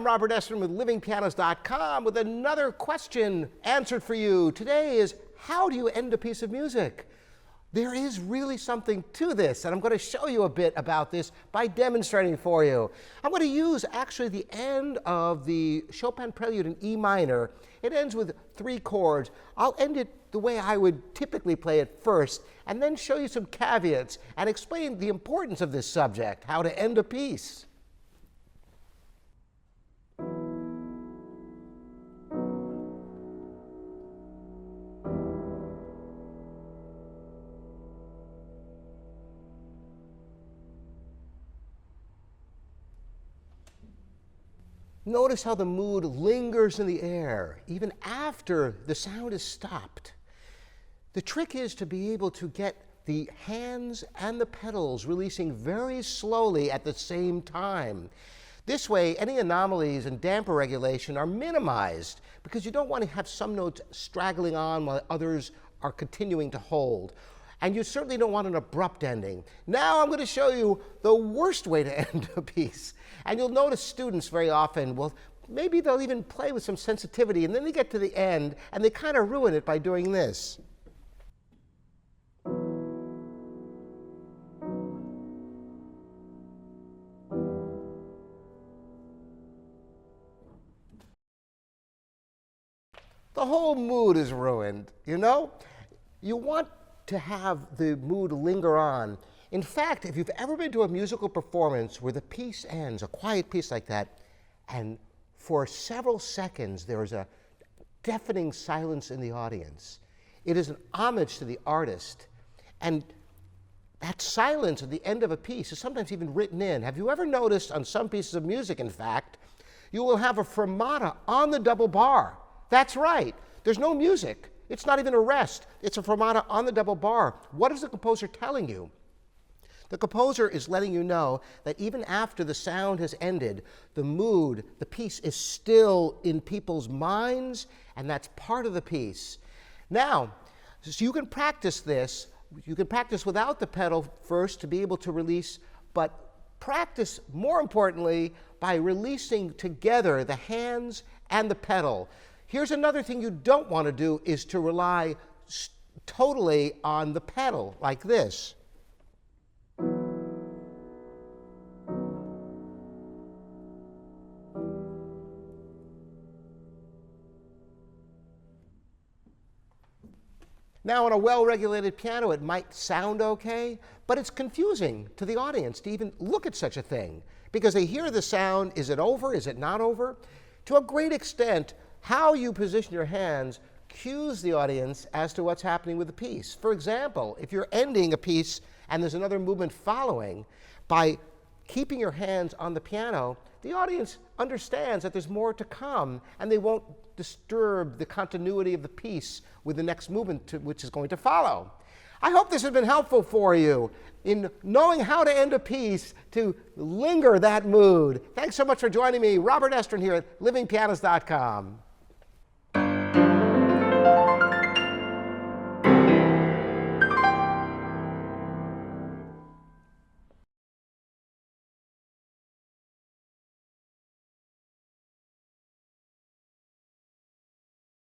I'm Robert Estrin with LivingPianos.com with another question answered for you. Today is, how do you end a piece of music? There is really something to this, and I'm going to show you a bit about this by demonstrating for you. I'm going to use actually the end of the Chopin Prelude in E minor. It ends with 3 chords. I'll end it the way I would typically play it first, and then show you some caveats and explain the importance of this subject, how to end a piece. Notice how the mood lingers in the air, even after the sound is stopped. The trick is to be able to get the hands and the pedals releasing very slowly at the same time. This way, any anomalies in damper regulation are minimized, because you don't want to have some notes straggling on while others are continuing to hold. And you certainly don't want an abrupt ending. Now I'm going to show you the worst way to end a piece. And you'll notice students very often, well, maybe they'll even play with some sensitivity, and then they get to the end, and they kind of ruin it by doing this. The whole mood is ruined, you know? You want to have the mood linger on. In fact, if you've ever been to a musical performance where the piece ends, a quiet piece like that, and for several seconds there is a deafening silence in the audience, it is an homage to the artist. And that silence at the end of a piece is sometimes even written in. Have you ever noticed on some pieces of music, in fact, you will have a fermata on the double bar? That's right. There's no music. It's not even a rest. It's a fermata on the double bar. What is the composer telling you? The composer is letting you know that even after the sound has ended, the mood, the piece is still in people's minds, and that's part of the piece. Now, so you can practice this. You can practice without the pedal first to be able to release, but practice, more importantly, by releasing together the hands and the pedal. Here's another thing you don't want to do, is to rely totally on the pedal like this. Now, on a well-regulated piano, it might sound okay, but it's confusing to the audience to even look at such a thing, because they hear the sound, is it over, is it not over? To a great extent, how you position your hands cues the audience as to what's happening with the piece. For example, if you're ending a piece and there's another movement following, by keeping your hands on the piano, the audience understands that there's more to come, and they won't disturb the continuity of the piece with the next movement which is going to follow. I hope this has been helpful for you in knowing how to end a piece to linger that mood. Thanks so much for joining me, Robert Estrin here at LivingPianos.com.